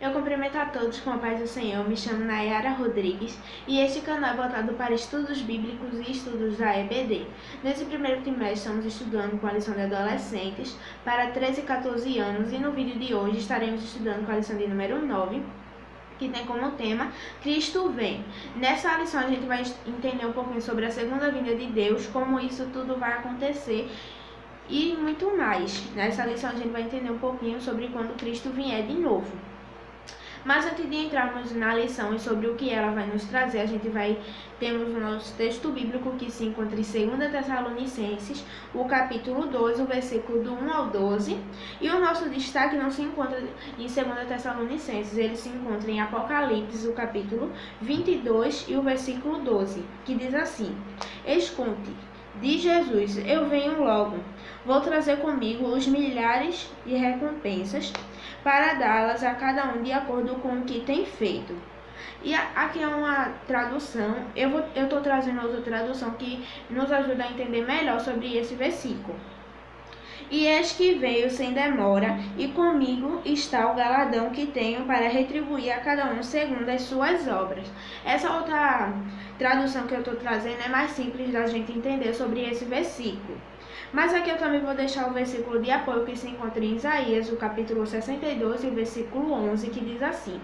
Eu cumprimento a todos com a paz do Senhor. Me chamo Nayara Rodrigues e este canal é voltado para estudos bíblicos e estudos da EBD. Nesse primeiro trimestre estamos estudando com a lição de adolescentes para 13 e 14 anos e no vídeo de hoje estaremos estudando com a lição de número 9, que tem como tema Cristo vem. Nessa lição a gente vai entender um pouquinho sobre a segunda vinda de Deus, como isso tudo vai acontecer e muito mais. Nessa lição a gente vai entender um pouquinho sobre quando Cristo vier de novo. Mas antes de entrarmos na lição e sobre o que ela vai nos trazer, temos o nosso texto bíblico que se encontra em 2 Tessalonicenses, o capítulo 2, o versículo do 1 ao 12. E o nosso destaque não se encontra em 2 Tessalonicenses, ele se encontra em Apocalipse, o capítulo 22 e o versículo 12, que diz assim: Escute, diz Jesus, eu venho logo. Vou trazer comigo os milhares de recompensas para dá-las a cada um de acordo com o que tem feito. E aqui é uma tradução, eu estou trazendo outra tradução que nos ajuda a entender melhor sobre esse versículo. E eis que veio sem demora, e comigo está o galardão que tenho para retribuir a cada um segundo as suas obras. Essa outra tradução que eu estou trazendo é mais simples da gente entender sobre esse versículo. Mas aqui eu também vou deixar o versículo de apoio que se encontra em Isaías, o capítulo 62 e o versículo 11, que diz assim: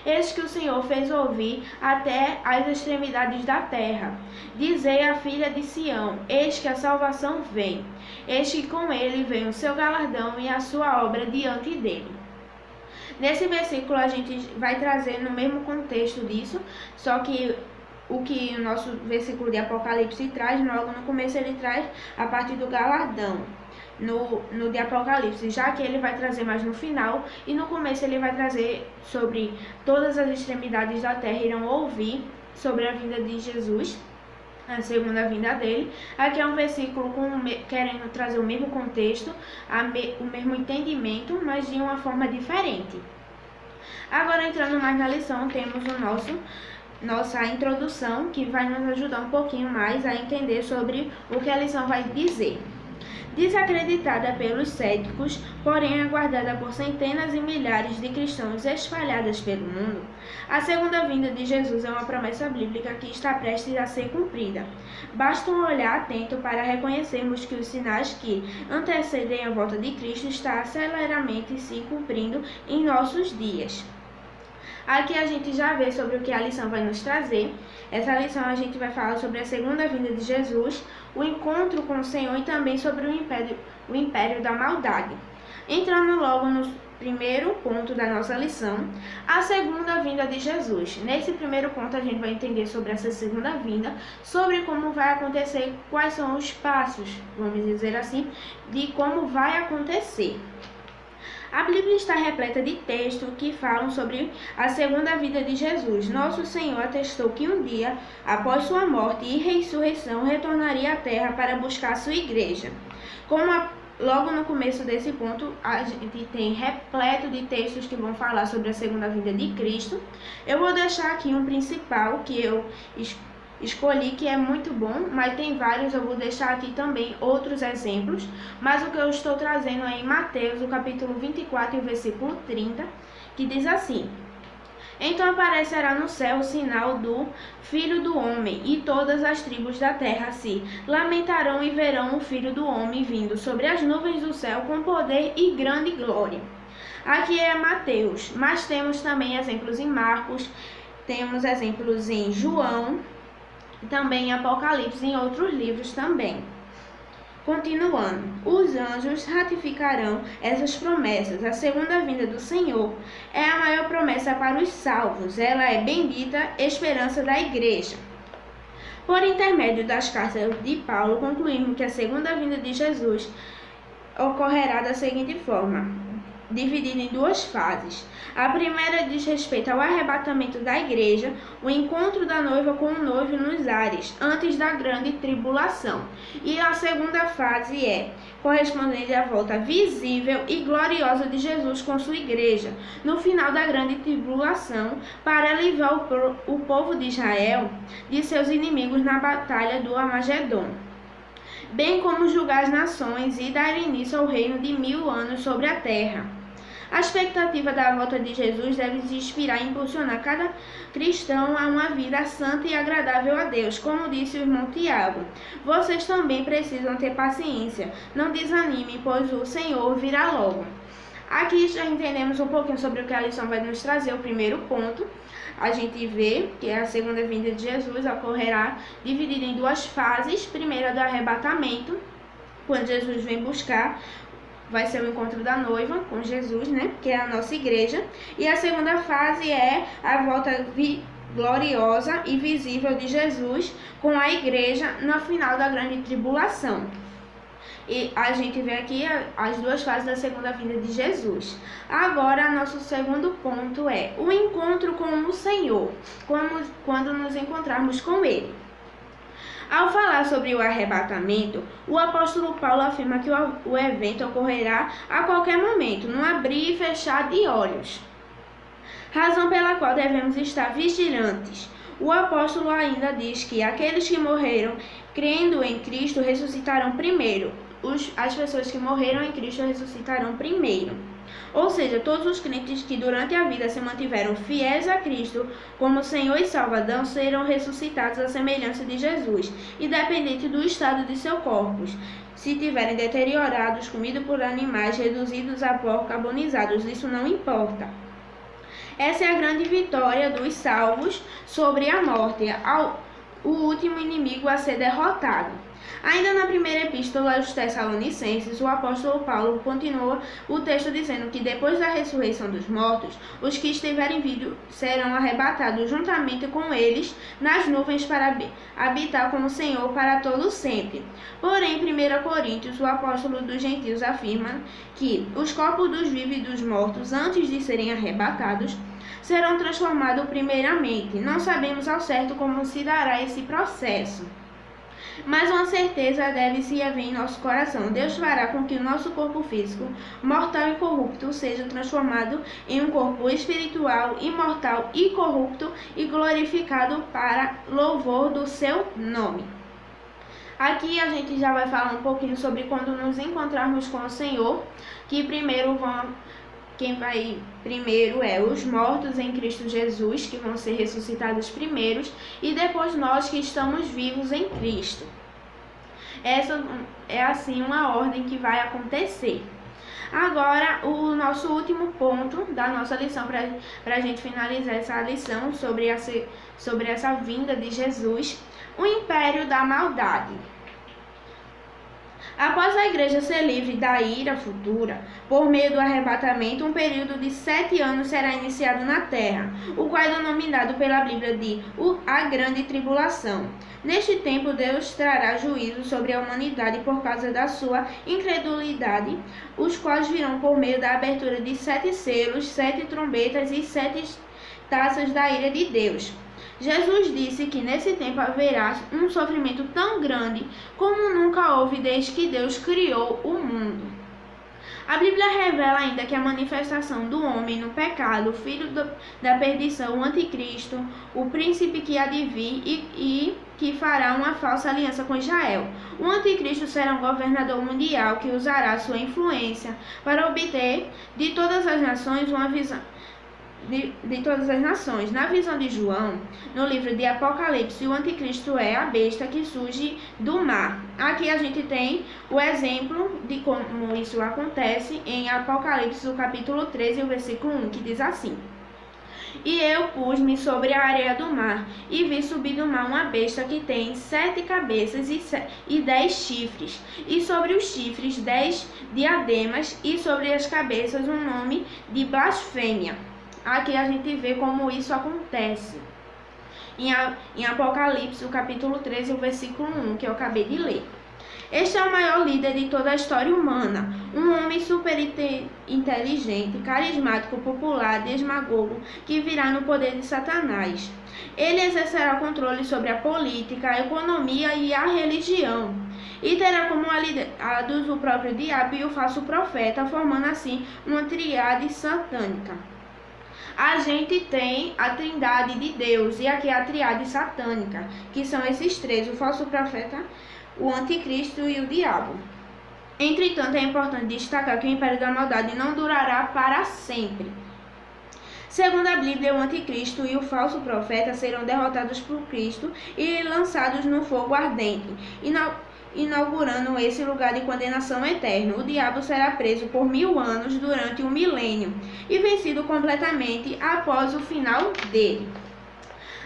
Eis que o Senhor fez ouvir até as extremidades da terra. Dizei à filha de Sião, eis que a salvação vem. Eis que com ele vem o seu galardão e a sua obra diante dele. Nesse versículo a gente vai trazer no mesmo contexto disso, só que o que o nosso versículo de Apocalipse traz, logo no começo ele traz a parte do galardão, no de Apocalipse, já que ele vai trazer mais no final, e no começo ele vai trazer sobre todas as extremidades da terra irão ouvir sobre a vinda de Jesus, a segunda vinda dele. Aqui é um versículo querendo trazer o mesmo contexto, o mesmo entendimento, mas de uma forma diferente. Agora, entrando mais na lição, temos nossa introdução, que vai nos ajudar um pouquinho mais a entender sobre o que a lição vai dizer. Desacreditada pelos céticos, porém aguardada por centenas e milhares de cristãos espalhadas pelo mundo, a segunda vinda de Jesus é uma promessa bíblica que está prestes a ser cumprida. Basta um olhar atento para reconhecermos que os sinais que antecedem a volta de Cristo estão aceleramente se cumprindo em nossos dias. Aqui a gente já vê sobre o que a lição vai nos trazer. Essa lição a gente vai falar sobre a segunda vinda de Jesus, o encontro com o Senhor e também sobre o império da maldade. Entrando logo no primeiro ponto da nossa lição, a segunda vinda de Jesus. Nesse primeiro ponto a gente vai entender sobre essa segunda vinda, sobre como vai acontecer, quais são os passos, vamos dizer assim, de como vai acontecer. A Bíblia está repleta de textos que falam sobre a segunda vinda de Jesus. Nosso Senhor atestou que um dia, após sua morte e ressurreição, retornaria à terra para buscar sua igreja. Logo no começo desse ponto, a gente tem repleto de textos que vão falar sobre a segunda vinda de Cristo. Eu vou deixar aqui um principal que eu escolhi, que é muito bom, mas tem vários, eu vou deixar aqui também outros exemplos, mas o que eu estou trazendo é em Mateus, o capítulo 24 e o versículo 30, que diz assim: Então aparecerá no céu o sinal do Filho do Homem, e todas as tribos da terra se lamentarão e verão o Filho do Homem vindo sobre as nuvens do céu com poder e grande glória. Aqui é Mateus, mas temos também exemplos em Marcos, temos exemplos em João, também em Apocalipse e em outros livros também. Continuando, os anjos ratificarão essas promessas. A segunda vinda do Senhor é a maior promessa para os salvos. Ela é bendita esperança da igreja. Por intermédio das cartas de Paulo, concluímos que a segunda vinda de Jesus ocorrerá da seguinte forma, dividida em duas fases. A primeira diz respeito ao arrebatamento da igreja, o encontro da noiva com o noivo nos ares, antes da grande tribulação. E a segunda fase é correspondente à volta visível e gloriosa de Jesus com sua igreja, no final da grande tribulação, para livrar o povo de Israel de seus inimigos na batalha do Armagedon, bem como julgar as nações e dar início ao reino de 1000 anos sobre a terra. A expectativa da volta de Jesus deve inspirar e impulsionar cada cristão a uma vida santa e agradável a Deus. Como disse o irmão Tiago, vocês também precisam ter paciência. Não desanimem, pois o Senhor virá logo. Aqui já entendemos um pouquinho sobre o que a lição vai nos trazer. O primeiro ponto, a gente vê que a segunda vinda de Jesus ocorrerá dividida em duas fases. Primeira, do arrebatamento, quando Jesus vem buscar, vai ser o encontro da noiva com Jesus, né, que é a nossa igreja. E a segunda fase é a volta gloriosa e visível de Jesus com a igreja no final da grande tribulação. E a gente vê aqui as duas fases da segunda vinda de Jesus. Agora, nosso segundo ponto é o encontro com o Senhor, quando nos encontrarmos com Ele. Ao falar sobre o arrebatamento, o apóstolo Paulo afirma que o evento ocorrerá a qualquer momento, num abrir e fechar de olhos, razão pela qual devemos estar vigilantes. O apóstolo ainda diz que aqueles que morreram crendo em Cristo ressuscitarão primeiro. As pessoas que morreram em Cristo ressuscitarão primeiro. Ou seja, todos os crentes que durante a vida se mantiveram fiéis a Cristo como Senhor e Salvador serão ressuscitados à semelhança de Jesus, independente do estado de seus corpos. Se tiverem deteriorados, comidos por animais, reduzidos a pó, carbonizados, isso não importa. Essa é a grande vitória dos salvos sobre a morte, o último inimigo a ser derrotado. Ainda na primeira epístola aos Tessalonicenses, o apóstolo Paulo continua o texto dizendo que depois da ressurreição dos mortos, os que estiverem vivos serão arrebatados juntamente com eles nas nuvens para habitar com o Senhor para todo sempre. Porém, em 1 Coríntios, o apóstolo dos gentios afirma que os corpos dos vivos e dos mortos, antes de serem arrebatados, serão transformados primeiramente. Não sabemos ao certo como se dará esse processo, mas uma certeza deve se haver em nosso coração. Deus fará com que o nosso corpo físico, mortal e corrupto, seja transformado em um corpo espiritual, imortal e corrupto e glorificado para louvor do seu nome. Aqui a gente já vai falar um pouquinho sobre quando nos encontrarmos com o Senhor, que quem vai primeiro é os mortos em Cristo Jesus, que vão ser ressuscitados primeiros, e depois nós que estamos vivos em Cristo. Essa é assim uma ordem que vai acontecer. Agora, o nosso último ponto da nossa lição, para a gente finalizar essa lição sobre essa vinda de Jesus, o império da maldade. Após a igreja ser livre da ira futura, por meio do arrebatamento, um período de 7 anos será iniciado na terra, o qual é denominado pela Bíblia de a Grande Tribulação. Neste tempo, Deus trará juízo sobre a humanidade por causa da sua incredulidade, os quais virão por meio da abertura de 7 selos, 7 trombetas e 7 taças da ira de Deus. Jesus disse que nesse tempo haverá um sofrimento tão grande como nunca houve desde que Deus criou o mundo. A Bíblia revela ainda que a manifestação do homem no pecado, o filho da perdição, o anticristo, o príncipe que há de vir e que fará uma falsa aliança com Israel. O anticristo será um governador mundial que usará sua influência para obter de todas as nações uma visão. De todas as nações. Na visão de João, no livro de Apocalipse, o anticristo é a besta que surge do mar. Aqui a gente tem o exemplo de como isso acontece em Apocalipse, o capítulo 13, o versículo 1, que diz assim: E eu pus-me sobre a areia do mar, e vi subir do mar uma besta que tem 7 cabeças e 10 chifres, e sobre os chifres 10 diademas, e sobre as cabeças um nome de blasfêmia. Aqui a gente vê como isso acontece em Apocalipse, o capítulo 13, o versículo 1, que eu acabei de ler. Este é o maior líder de toda a história humana, um homem super inteligente, carismático, popular, demagogo, que virá no poder de Satanás. Ele exercerá controle sobre a política, a economia e a religião, e terá como aliados o próprio diabo e o falso profeta, formando assim uma tríade satânica. A gente tem a trindade de Deus e aqui a triade satânica, que são esses três, o falso profeta, o anticristo e o diabo. Entretanto, é importante destacar que o império da maldade não durará para sempre. Segundo a Bíblia, o anticristo e o falso profeta serão derrotados por Cristo e lançados no fogo ardente, inaugurando esse lugar de condenação eterna. O diabo será preso por 1000 anos durante um milênio e vencido completamente após o final dele.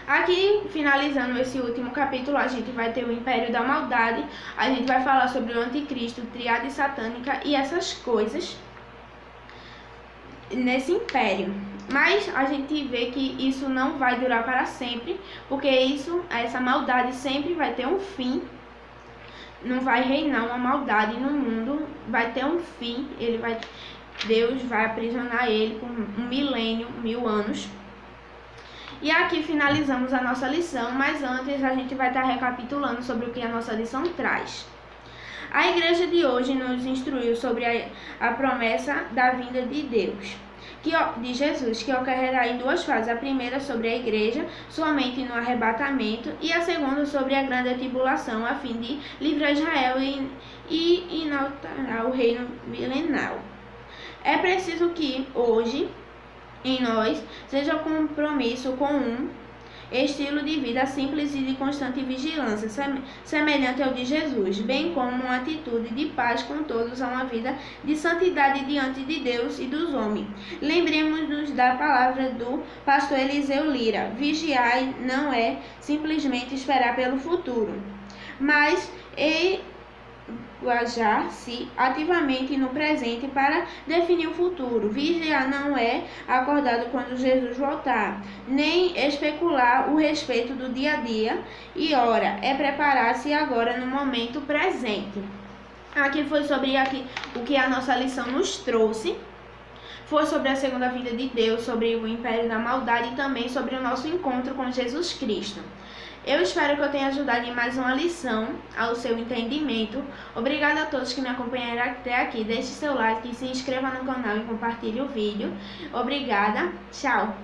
Aqui, finalizando esse último capítulo, a gente vai ter o Império da Maldade, a gente vai falar sobre o anticristo, tríade satânica e essas coisas nesse império. Mas a gente vê que isso não vai durar para sempre, porque essa maldade sempre vai ter um fim. Não vai reinar uma maldade no mundo, vai ter um fim. Deus vai aprisionar ele por um milênio, 1000 anos. E aqui finalizamos a nossa lição, mas antes a gente vai estar recapitulando sobre o que a nossa lição traz. A igreja de hoje nos instruiu sobre a promessa da vinda de Deus, de Jesus, que ocorrerá em 2 fases. A primeira sobre a igreja, somente no arrebatamento, e a segunda sobre a grande tribulação, a fim de livrar Israel e inaugurar o reino milenar. É preciso que hoje em nós seja compromisso com um estilo de vida simples e de constante vigilância, semelhante ao de Jesus, bem como uma atitude de paz com todos, a uma vida de santidade diante de Deus e dos homens. Lembremos-nos da palavra do pastor Eliseu Lira: vigiai não é simplesmente esperar pelo futuro, mas engajar-se ativamente no presente para definir o futuro. Vigiar não é acordado quando Jesus voltar, nem especular o respeito do dia a dia e hora, é preparar-se agora no momento presente. Aqui foi sobre o que a nossa lição nos trouxe. Foi sobre a segunda vinda de Deus, sobre o império da maldade e também sobre o nosso encontro com Jesus Cristo. Eu espero que eu tenha ajudado em mais uma lição ao seu entendimento. Obrigada a todos que me acompanharam até aqui. Deixe seu like, se inscreva no canal e compartilhe o vídeo. Obrigada. Tchau.